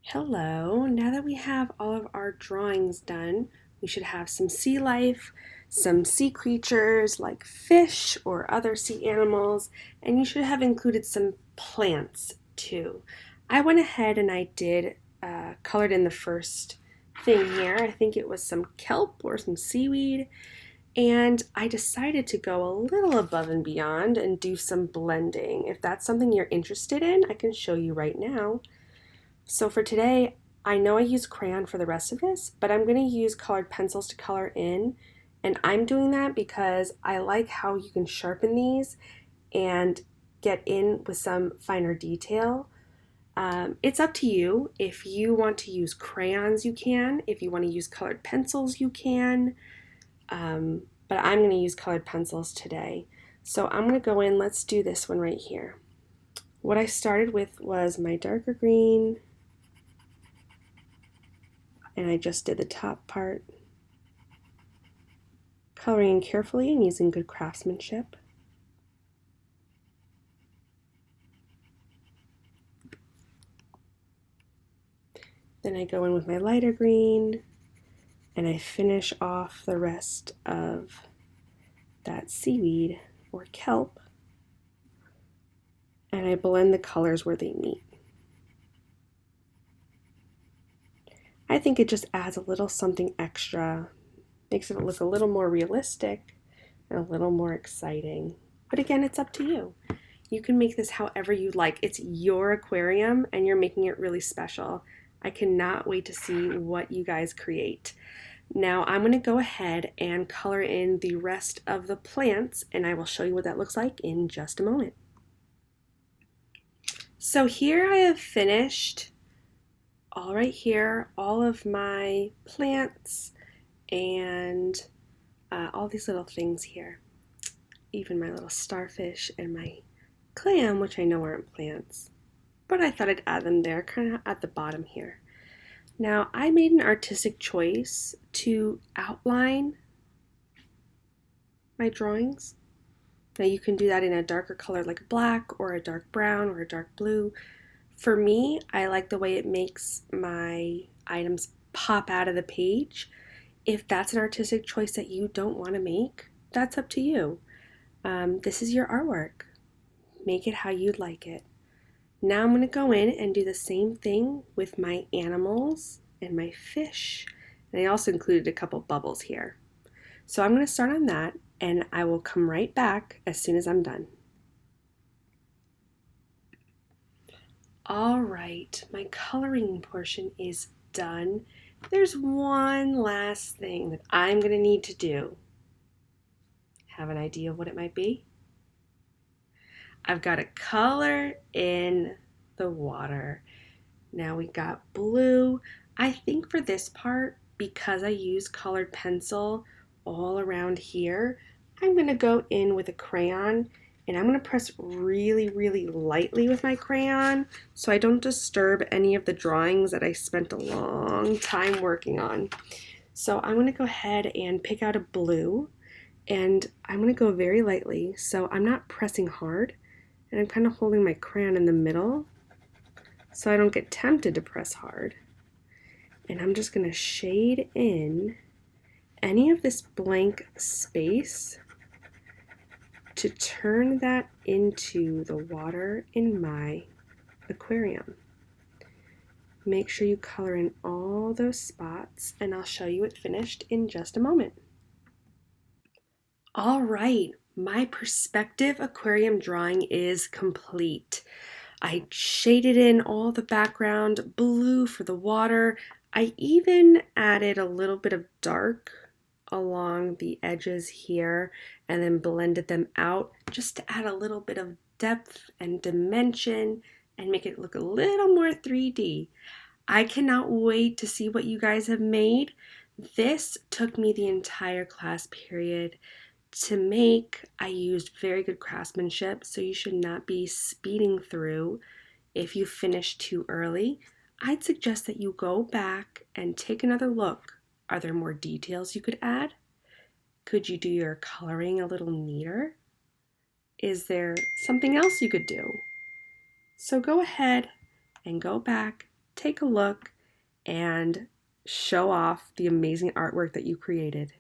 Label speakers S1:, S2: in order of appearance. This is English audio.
S1: Hello, now that we have all of our drawings done, we should have some sea life, some sea creatures like fish or other sea animals, and you should have included some plants too. I went ahead and I did colored in the first thing here. I think it was some kelp or some seaweed, and I decided to go a little above and beyond and do some blending. If that's something you're interested in, I can show you right now. So for today, I know I use crayon for the rest of this, but I'm going to use colored pencils to color in. And I'm doing that because I like how you can sharpen these and get in with some finer detail. It's up to you. If you want to use crayons, you can. If you want to use colored pencils, you can. But I'm going to use colored pencils today. So I'm going to go in, let's do this one right here. What I started with was my darker green, and I just did the top part, coloring in carefully and using good craftsmanship. Then I go in with my lighter green and I finish off the rest of that seaweed or kelp, and I blend the colors where they meet. I think it just adds a little something extra, makes it look a little more realistic and a little more exciting. But again, it's up to you. You can make this however you like. It's your aquarium and you're making it really special. I cannot wait to see what you guys create. Now I'm going to go ahead and color in the rest of the plants, and I will show you what that looks like in just a moment. So here I have finished all right here, all of my plants and all these little things here. Even my little starfish and my clam, which I know aren't plants, but I thought I'd add them there, kind of at the bottom here. Now I made an artistic choice to outline my drawings. Now you can do that in a darker color like black or a dark brown or a dark blue. For me, I like the way it makes my items pop out of the page. If that's an artistic choice that you don't want to make, that's up to you. This is your artwork. Make it how you'd like it. Now I'm going to go in and do the same thing with my animals and my fish. And I also included a couple bubbles here. So I'm going to start on that, and I will come right back as soon as I'm done. All right, my coloring portion is done. There's one last thing that I'm going to need to do. Have an idea of what it might be? I've got to color in the water. Now we got blue. I think for this part, because I use colored pencil all around here, I'm going to go in with a crayon, and I'm going to press really, really lightly with my crayon so I don't disturb any of the drawings that I spent a long time working on. So I'm going to go ahead and pick out a blue, and I'm going to go very lightly so I'm not pressing hard, and I'm kind of holding my crayon in the middle so I don't get tempted to press hard. And I'm just going to shade in any of this blank space to turn that into the water in my aquarium. Make sure you color in all those spots, and I'll show you it finished in just a moment. All right, my perspective aquarium drawing is complete. I shaded in all the background blue for the water. I even added a little bit of dark along the edges here and then blended them out just to add a little bit of depth and dimension and make it look a little more 3D. I cannot wait to see what you guys have made. This took me the entire class period to make. I used very good craftsmanship, so you should not be speeding through. If you finish too early, I'd suggest that you go back and take another look. Are there more details you could add? Could you do your coloring a little neater? Is there something else you could do? So go ahead and go back, take take a look and show off the amazing artwork that you created.